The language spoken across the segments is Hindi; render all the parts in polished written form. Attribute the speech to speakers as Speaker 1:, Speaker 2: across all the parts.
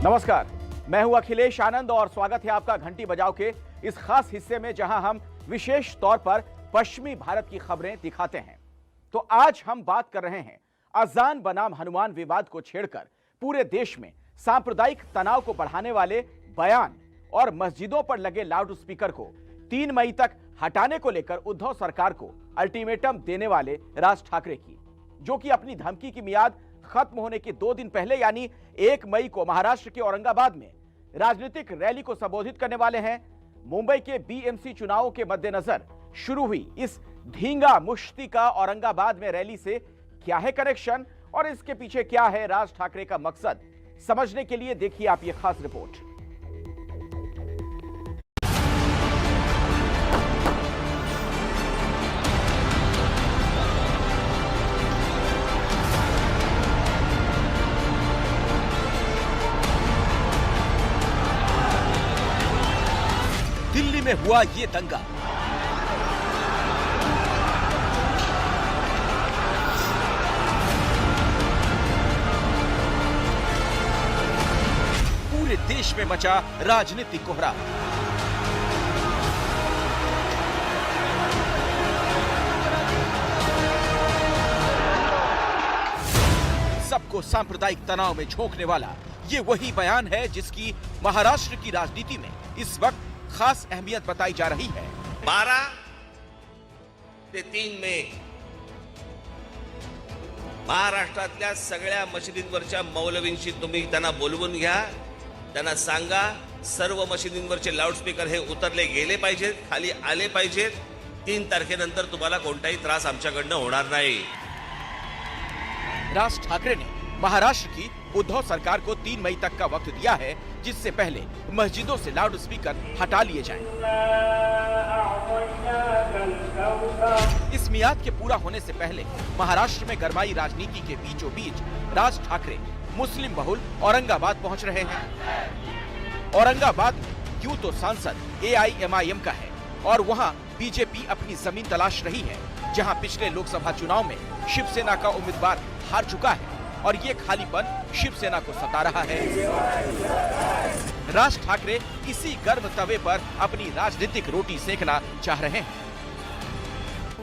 Speaker 1: नमस्कार, मैं हूं अखिलेश आनंद और स्वागत है आपका घंटी बजाओ के इस खास हिस्से में जहां हम विशेष तौर पर पश्चिमी भारत की खबरें दिखाते हैं। तो आज हम बात कर रहे हैं अजान बनाम हनुमान विवाद को छेड़कर पूरे देश में सांप्रदायिक तनाव को बढ़ाने वाले बयान और मस्जिदों पर लगे लाउड स्पीकर को 3 मई तक हटाने को लेकर उद्धव सरकार को अल्टीमेटम देने वाले राज ठाकरे की, जो कि अपनी धमकी की मियाद खत्म होने के 2 दिन पहले यानी 1 मई को महाराष्ट्र के औरंगाबाद में राजनीतिक रैली को संबोधित करने वाले हैं। मुंबई के बीएमसी चुनावों के मद्देनजर शुरू हुई इस धींगा मुश्ती का औरंगाबाद में रैली से क्या है कनेक्शन और इसके पीछे क्या है राज ठाकरे का मकसद, समझने के लिए देखिए आप ये खास रिपोर्ट।
Speaker 2: दिल्ली में हुआ ये दंगा। पूरे देश में मचा राजनीतिक कोहरा। सबको सांप्रदायिक तनाव में झोंकने वाला ये वही बयान है जिसकी महाराष्ट्र की राजनीति में इस वक्त खास अहमियत बताई जा रही है।
Speaker 3: 12 ते 3 मे महाराष्ट्रातल्या सगळ्या मशिदींवरच्या मौलवींशी तुम्ही त्यांना बोलवून घ्या, त्यांना सांगा सर्व मशिदींवरचे लाऊडस्पीकर हे उतरले गेले पाहिजेत, खाली आले पाहिजेत। 3 तारखेनंतर तुम्हाला कोणताही त्रास आमच्याकडनं होणार नाही।
Speaker 2: राज ठाकरे ने महाराष्ट्र की उद्धव सरकार को 3 मई तक का वक्त दिया है, जिससे पहले मस्जिदों से लाउड स्पीकर हटा लिए जाएं। इस मियाद के पूरा होने से पहले महाराष्ट्र में गरमाई राजनीति के बीचों बीच राज ठाकरे मुस्लिम बहुल औरंगाबाद पहुंच रहे हैं। औरंगाबाद यूं तो सांसद एआईएमआईएम का है और वहां बीजेपी अपनी जमीन तलाश रही है, जहां पिछले लोकसभा चुनाव में शिवसेना का उम्मीदवार हार चुका है और ये खालीपन शिवसेना को सता रहा है। राज ठाकरे इसी गर्म तवे पर अपनी राजनीतिक रोटी सेकना चाह रहे हैं।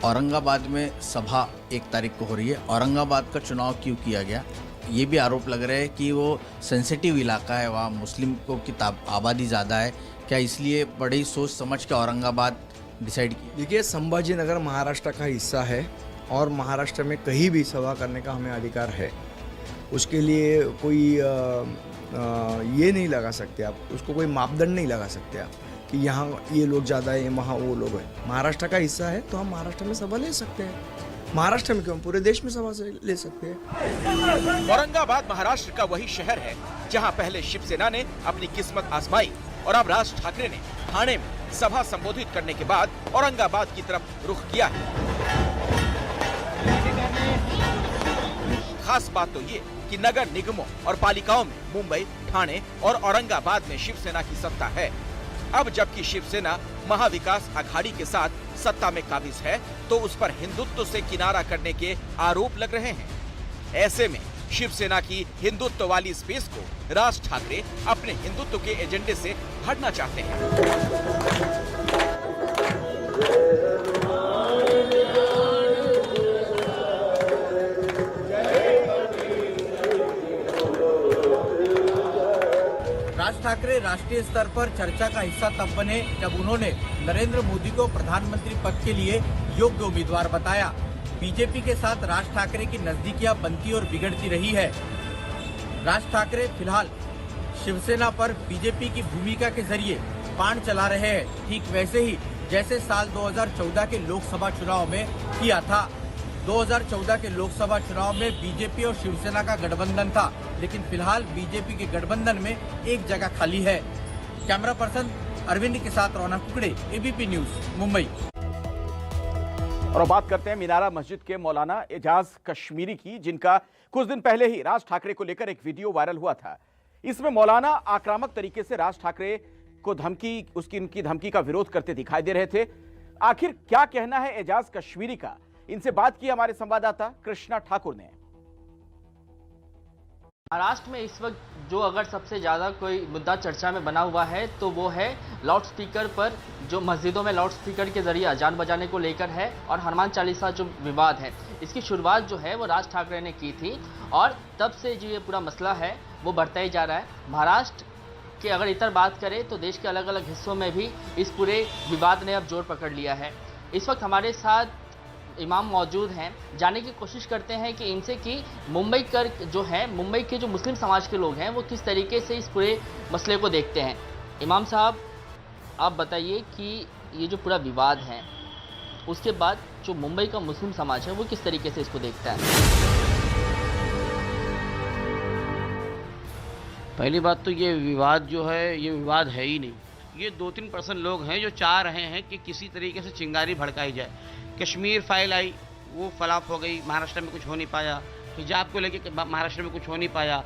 Speaker 4: औरंगाबाद में सभा 1 तारीख को हो रही है। औरंगाबाद का चुनाव क्यों किया गया, ये भी आरोप लग रहा है कि वो सेंसिटिव इलाका है, वहाँ मुस्लिम को की आबादी ज़्यादा है। क्या इसलिए बड़ी सोच समझ के औरंगाबाद डिसाइड किया?
Speaker 5: देखिए, संभाजीनगर महाराष्ट्र का हिस्सा है और महाराष्ट्र में कहीं भी सभा करने का हमें अधिकार है। उसके लिए कोई ये नहीं लगा सकते आप, उसको कोई मापदंड नहीं लगा सकते आप कि यहाँ ये लोग ज़्यादा है, वहाँ वो लोग हैं। महाराष्ट्र का हिस्सा है तो हम महाराष्ट्र में सभा ले सकते हैं। महाराष्ट्र में क्यों, पूरे देश में सभा से ले सकते हैं।
Speaker 2: औरंगाबाद महाराष्ट्र का वही शहर है जहाँ पहले शिवसेना ने अपनी किस्मत आजमाई और अब राज ठाकरे ने ठाणे में सभा संबोधित करने के बाद औरंगाबाद की तरफ रुख किया है। खास बात तो ये कि नगर निगमों और पालिकाओं में मुंबई, ठाणे और औरंगाबाद में शिवसेना की सत्ता है। अब जबकि शिवसेना महाविकास अघाड़ी के साथ सत्ता में काबिज है, तो उस पर हिंदुत्व से किनारा करने के आरोप लग रहे हैं। ऐसे में शिवसेना की हिंदुत्व वाली स्पेस को राज ठाकरे अपने हिंदुत्व के एजेंडे से हटना चाहते हैं।
Speaker 6: राज ठाकरे राष्ट्रीय स्तर पर चर्चा का हिस्सा तब बने जब उन्होंने नरेंद्र मोदी को प्रधानमंत्री पद के लिए योग्य उम्मीदवार बताया। बीजेपी के साथ राज ठाकरे की नजदीकियां बनती और बिगड़ती रही है। राज ठाकरे फिलहाल शिवसेना पर बीजेपी की भूमिका के जरिए बाण चला रहे हैं, ठीक वैसे ही जैसे साल 2014 के लोकसभा चुनाव में किया था। 2014 के लोकसभा चुनाव में बीजेपी और शिवसेना का गठबंधन था, लेकिन फिलहाल बीजेपी के गठबंधन में एक जगह खाली है। कैमरा पर्सन अरविंद के साथ रौनक कुकड़े, एबीपी न्यूज, मुंबई।
Speaker 1: और बात करते हैं मीनारा मस्जिद के मौलाना एजाज कश्मीरी की, जिनका कुछ दिन पहले ही राज ठाकरे को लेकर एक वीडियो वायरल हुआ था। इसमें मौलाना आक्रामक तरीके से राज ठाकरे को उनकी धमकी का विरोध करते दिखाई दे रहे थे। आखिर क्या कहना है एजाज कश्मीरी का, इनसे बात की हमारे संवाददाता कृष्णा ठाकुर ने।
Speaker 7: महाराष्ट्र में इस वक्त जो अगर सबसे ज़्यादा कोई मुद्दा चर्चा में बना हुआ है तो वो है लाउड स्पीकर पर, जो मस्जिदों में लाउड स्पीकर के जरिए अजान बजाने को लेकर है, और हनुमान चालीसा जो विवाद है, इसकी शुरुआत जो है वो राज ठाकरे ने की थी और तब से जो ये पूरा मसला है वो बढ़ता ही जा रहा है। महाराष्ट्र के अगर इतर बात करें तो देश के अलग अलग हिस्सों में भी इस पूरे विवाद ने अब जोर पकड़ लिया है। इस वक्त हमारे साथ इमाम मौजूद हैं, जानने की कोशिश करते हैं कि इनसे कि मुंबई के जो मुस्लिम समाज के लोग हैं वो किस तरीके से इस पूरे मसले को देखते हैं। इमाम साहब, आप बताइए कि ये जो पूरा विवाद है उसके बाद जो मुंबई का मुस्लिम समाज है वो किस तरीके से इसको देखता है।
Speaker 8: पहली बात तो ये विवाद जो है ये विवाद है ही नहीं। ये 2-3% लोग हैं जो चाह रहे हैं कि किसी तरीके से चिंगारी भड़काई जाए। कश्मीर फाइल आई, वो फ्लॉप हो गई, महाराष्ट्र में कुछ हो नहीं पाया। हिजाब को लेके महाराष्ट्र में कुछ हो नहीं पाया,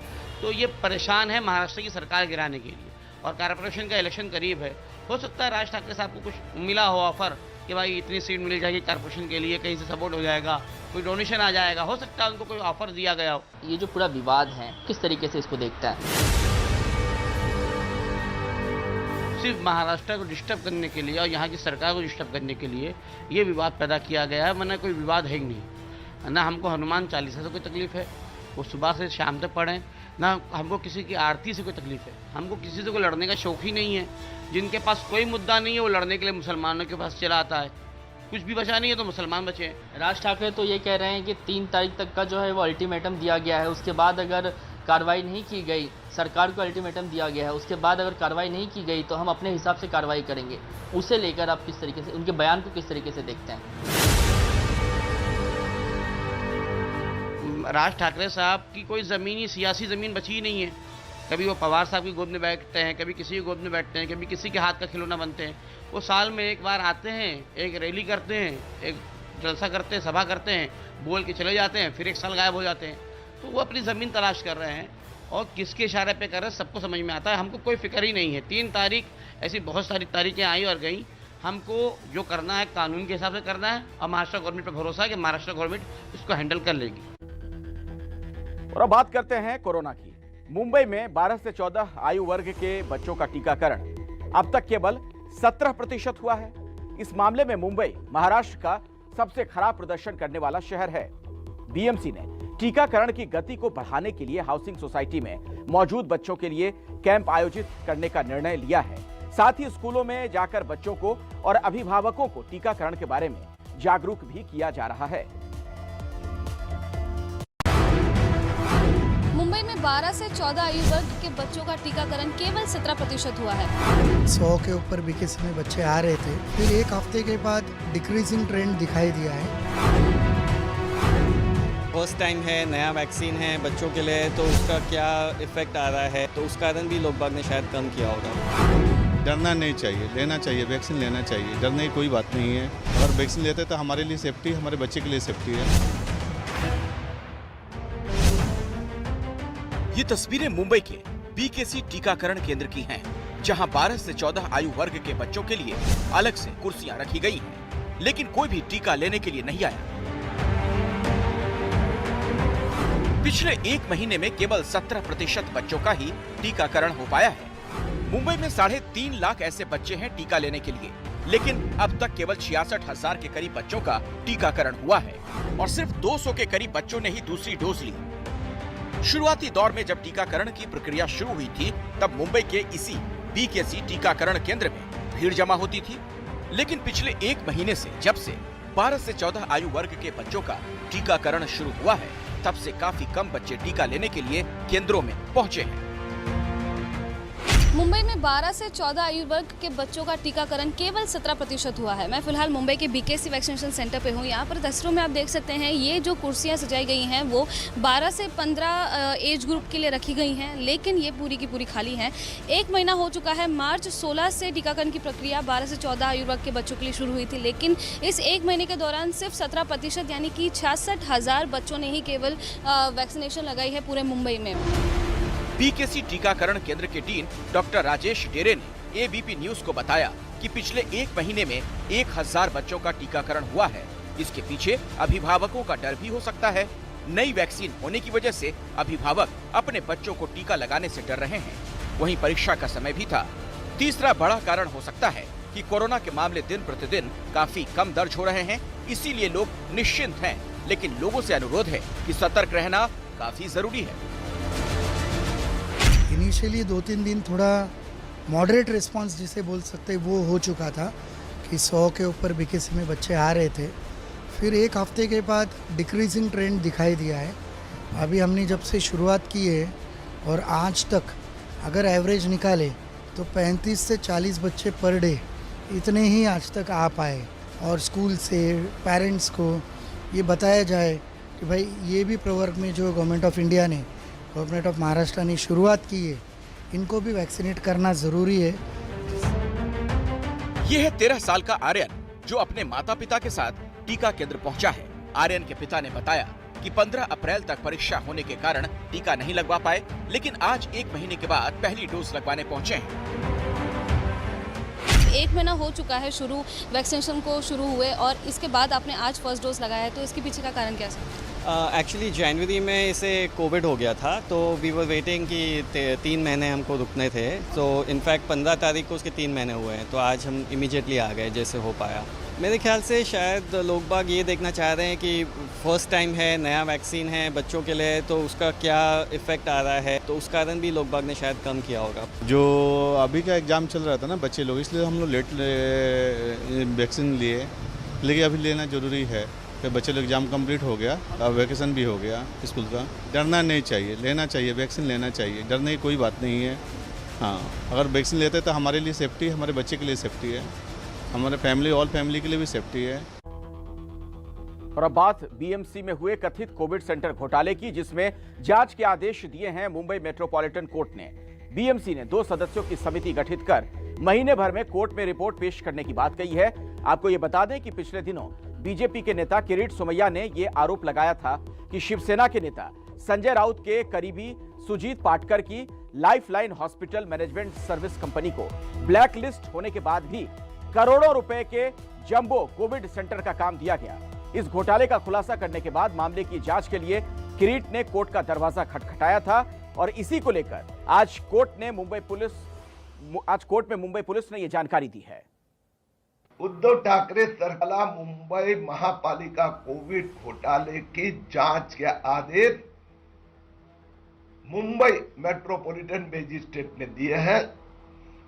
Speaker 8: तो ये परेशान है महाराष्ट्र की सरकार गिराने के लिए। और कॉर्पोरेशन का इलेक्शन करीब है, हो सकता है राज ठाकरे साहब को कुछ मिला हो ऑफर कि भाई इतनी सीट मिल जाएगी कॉर्पोरेशन के लिए, कहीं से सपोर्ट हो जाएगा, कोई डोनेशन आ जाएगा, हो सकता है उनको कोई ऑफर दिया गया हो।
Speaker 7: ये जो पूरा विवाद है किस तरीके से इसको देखता है।
Speaker 8: सिर्फ महाराष्ट्र को डिस्टर्ब करने के लिए और यहाँ की सरकार को डिस्टर्ब करने के लिए ये विवाद पैदा किया गया है, वरना कोई विवाद है ही नहीं। ना हमको हनुमान चालीसा से कोई तकलीफ है, वो सुबह से शाम तक पढ़ें, ना हमको किसी की आरती से कोई तकलीफ है, हमको किसी से कोई लड़ने का शौक ही नहीं है। जिनके पास कोई मुद्दा नहीं है वो लड़ने के लिए मुसलमानों के पास चला आता है। कुछ भी बचा नहीं है तो मुसलमान बचे हैं।
Speaker 7: राज ठाकरे तो ये कह रहे हैं कि 3 तारीख तक का जो है वो अल्टीमेटम दिया गया है, उसके बाद अगर कार्रवाई नहीं की गई, सरकार को अल्टीमेटम दिया गया है, उसके बाद अगर कार्रवाई नहीं की गई तो हम अपने हिसाब से कार्रवाई करेंगे। उसे लेकर आप किस तरीके से, उनके बयान को किस तरीके से देखते हैं।
Speaker 8: राज ठाकरे साहब की कोई ज़मीनी सियासी ज़मीन बची ही नहीं है। कभी वो पवार साहब की गोद में बैठते हैं, कभी किसी की गोद में बैठते हैं, कभी किसी के हाथ का खिलौना बनते हैं। वो साल में एक बार आते हैं, एक रैली करते हैं, एक जलसा करते हैं, सभा करते हैं, बोल के चले जाते हैं, फिर एक साल गायब हो जाते हैं। तो वो अपनी ज़मीन तलाश कर रहे हैं और किसके इशारे पे कर रहे हैं सबको समझ में आता है। हमको कोई फिक्र ही नहीं है। 3 तारीख ऐसी बहुत सारी तारीखें आई और गई। हमको जो करना है कानून के हिसाब से करना है और महाराष्ट्र गवर्नमेंट पर भरोसा है कि महाराष्ट्र गवर्नमेंट इसको हैंडल कर लेगी।
Speaker 1: और अब बात करते हैं कोरोना की। मुंबई में 12 से 14 आयु वर्ग के बच्चों का टीकाकरण अब तक केवल 17% हुआ है। इस मामले में मुंबई महाराष्ट्र का सबसे खराब प्रदर्शन करने वाला शहर है। बीएमसी ने टीकाकरण की गति को बढ़ाने के लिए हाउसिंग सोसाइटी में मौजूद बच्चों के लिए कैंप आयोजित करने का निर्णय लिया है। साथ ही स्कूलों में जाकर बच्चों को और अभिभावकों को टीकाकरण के बारे में जागरूक भी किया जा रहा है।
Speaker 9: मुंबई में 12 से 14 आयु वर्ग के बच्चों का टीकाकरण केवल 17% हुआ है।
Speaker 10: 100 के ऊपर बीकेसी में बच्चे आ रहे थे, फिर एक हफ्ते के बाद डिक्रीजिंग ट्रेंड दिखाई दिया है।
Speaker 11: फर्स्ट टाइम है, नया वैक्सीन है बच्चों के लिए, तो उसका क्या इफेक्ट आ रहा है, तो उस कारण भी लोग बाग ने शायद कम किया होगा।
Speaker 12: डरना नहीं चाहिए, लेना चाहिए, वैक्सीन लेना चाहिए, डरने की कोई बात नहीं है। अगर वैक्सीन लेते तो हमारे लिए सेफ्टी, हमारे बच्चे के लिए सेफ्टी है।
Speaker 2: ये तस्वीरें मुंबई के बीकेसी टीकाकरण केंद्र की हैं, जहां 12 से 14 आयु वर्ग के बच्चों के लिए अलग से कुर्सियां रखी गई हैं, लेकिन कोई भी टीका लेने के लिए नहीं आया। पिछले 1 महीने में केवल 17% बच्चों का ही टीकाकरण हो पाया है। मुंबई में 3.5 लाख ऐसे बच्चे हैं टीका लेने के लिए, लेकिन अब तक केवल 66,000 के करीब बच्चों का टीकाकरण हुआ है और सिर्फ 200 के करीब बच्चों ने ही दूसरी डोज ली। शुरुआती दौर में जब टीकाकरण की प्रक्रिया शुरू हुई थी, तब मुंबई के इसी बीकेसी टीकाकरण केंद्र में भीड़ जमा होती थी, लेकिन पिछले 1 महीने से जब से 12 से 14 आयु वर्ग के बच्चों का टीकाकरण शुरू हुआ है, तब से काफी कम बच्चे टीका लेने के लिए केंद्रों में पहुंचे हैं।
Speaker 9: मुंबई में 12 से 14 आयु वर्ग के बच्चों का टीकाकरण केवल 17% हुआ है। मैं फिलहाल मुंबई के बीकेसी वैक्सीनेशन सेंटर पे हूँ। यहाँ पर तस्वीरों में आप देख सकते हैं ये जो कुर्सियाँ सजाई गई हैं वो 12 से 15 एज ग्रुप के लिए रखी गई हैं, लेकिन ये पूरी की पूरी खाली हैं। 1 महीना हो चुका है। मार्च 16 से टीकाकरण की प्रक्रिया 12 से 14 आयु वर्ग के बच्चों के लिए शुरू हुई थी, लेकिन इस 1 महीने के दौरान सिर्फ 17% यानी कि 66,000 बच्चों ने ही केवल वैक्सीनेशन लगाई है पूरे मुंबई में।
Speaker 2: बीकेसी टीकाकरण केंद्र के डीन डॉक्टर राजेश डेरे ने एबीपी न्यूज को बताया कि पिछले 1 महीने में 1000 बच्चों का टीकाकरण हुआ है। इसके पीछे अभिभावकों का डर भी हो सकता है। नई वैक्सीन होने की वजह से अभिभावक अपने बच्चों को टीका लगाने से डर रहे हैं। वहीं परीक्षा का समय भी था। तीसरा बड़ा कारण हो सकता है कि कोरोना के मामले दिन प्रतिदिन काफी कम दर्ज हो रहे हैं, इसीलिए लोग निश्चिंत हैं। लेकिन लोगों से अनुरोध है कि सतर्क रहना काफी जरूरी है।
Speaker 10: इनिशियली 2-3 दिन थोड़ा मॉडरेट रिस्पांस जिसे बोल सकते हैं वो हो चुका था कि 100 के ऊपर बीकेसी में बच्चे आ रहे थे। फिर एक हफ्ते के बाद डिक्रीजिंग ट्रेंड दिखाई दिया है। अभी हमने जब से शुरुआत की है और आज तक अगर एवरेज निकाले तो 35 से 40 बच्चे पर डे इतने ही आज तक आ पाए। और स्कूल से पेरेंट्स को ये बताया जाए कि भाई ये भी प्रवर्ग में जो गवर्नमेंट ऑफ इंडिया ने, गवर्नमेंट ऑफ महाराष्ट्र ने शुरुआत की है, इनको भी वैक्सीनेट करना ज़रूरी है।
Speaker 2: ये है 13 साल का आर्यन जो अपने माता पिता के साथ टीका केंद्र पहुंचा है। आर्यन के पिता ने बताया कि 15 अप्रैल तक परीक्षा होने के कारण टीका नहीं लगवा पाए, लेकिन आज 1 महीने के बाद पहली डोज लगवाने पहुंचे हैं।
Speaker 9: 1 महीना हो चुका है शुरू वैक्सीनेशन को शुरू हुए और इसके बाद आपने आज फर्स्ट डोज लगाया है, तो इसके पीछे का कारण क्या है?
Speaker 11: एक्चुअली जनवरी में इसे कोविड हो गया था, तो वी वर वेटिंग कि 3 महीने हमको रुकने थे। तो इनफैक्ट 15 तारीख को उसके 3 महीने हुए हैं, तो आज हम इमीडिएटली आ गए जैसे हो पाया। मेरे ख्याल से शायद लोग बाग ये देखना चाह रहे हैं कि फर्स्ट टाइम है, नया वैक्सीन है बच्चों के लिए, तो उसका क्या इफ़ेक्ट आ रहा है, तो उस कारण भी लोग बाग ने शायद कम किया होगा।
Speaker 12: जो अभी का एग्ज़ाम चल रहा था ना बच्चे लोग, इसलिए हम लोग लेट वैक्सीन लिए, लेकिन अभी लेना ज़रूरी है। फिर बच्चे लोग एग्ज़ाम कंप्लीट हो गया, अब वैकेशन भी हो गया स्कूल का। डरना नहीं चाहिए, लेना चाहिए, वैक्सीन लेना चाहिए, डरने की कोई बात नहीं है। हाँ, अगर वैक्सीन लेते तो हमारे लिए सेफ्टी है, हमारे बच्चे के लिए सेफ्टी है, हमारे फैमिली ऑल फैमिली के लिए भी सेफ्टी है।
Speaker 1: और अब बात बीएमसी में हुए कथित कोविड सेंटर घोटाले की, जिसमें जांच के आदेश दिए हैं मुंबई मेट्रोपॉलिटन कोर्ट ने। बीएमसी ने 2 सदस्यों की समिति गठित कर महीने भर में कोर्ट में रिपोर्ट पेश करने की बात कही है। आपको ये बता दें कि पिछले दिनों बीजेपी के नेता किरीट सोमैया ने यह आरोप लगाया था कि शिवसेना के नेता संजय राउत के करीबी सुजीत पाटकर की lifeline hospital management service company को ब्लैकलिस्ट होने के बाद भी करोड़ों रुपए के जंबो कोविड सेंटर का काम दिया गया। इस घोटाले का खुलासा करने के बाद मामले की जांच के लिए किरीट ने कोर्ट का दरवाजा खटखटाया था और इसी को लेकर आज कोर्ट में मुंबई पुलिस ने यह जानकारी दी है।
Speaker 13: उद्धव ठाकरे सरकार मुंबई महापालिका कोविड घोटाले की जांच के आदेश मुंबई मेट्रोपॉलिटन मजिस्ट्रेट ने दिए हैं।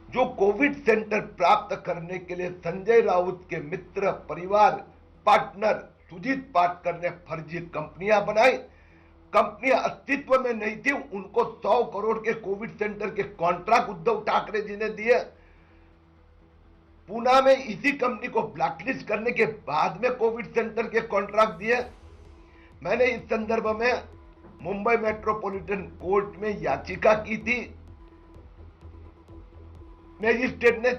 Speaker 13: जो कोविड सेंटर प्राप्त करने के लिए संजय राउत के मित्र, परिवार, पार्टनर सुजीत पाटकर ने फर्जी कंपनियां बनाई, कंपनियां अस्तित्व में नहीं थी, उनको 100 करोड़ के कोविड सेंटर के कॉन्ट्रैक्ट उद्धव ठाकरे जी ने दिए। पूना में इसी कंपनी को ब्लैकलिस्ट करने के बाद में कोविड सेंटर के कॉन्ट्रैक्ट दिए। मैंने इस संदर्भ में मुंबई मेट्रोपॉलिटन कोर्ट में याचिका की थी। मजिस्ट्रेट ने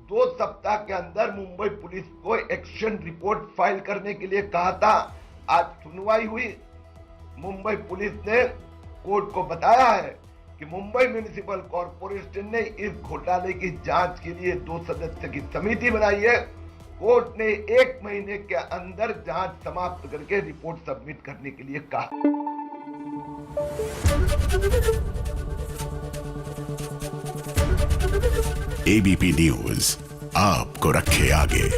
Speaker 13: 2 सप्ताह के अंदर मुंबई पुलिस को एक्शन रिपोर्ट फाइल करने के लिए कहा था। आज सुनवाई हुई। मुंबई पुलिस ने कोर्ट को बताया है कि मुंबई म्युनिसिपल कॉर्पोरेशन ने इस घोटाले की जांच के लिए 2 सदस्य की समिति बनाई है। कोर्ट ने 1 महीने के अंदर जांच समाप्त करके रिपोर्ट सबमिट करने के लिए कहा।
Speaker 14: एबीपी न्यूज आपको रखे आगे।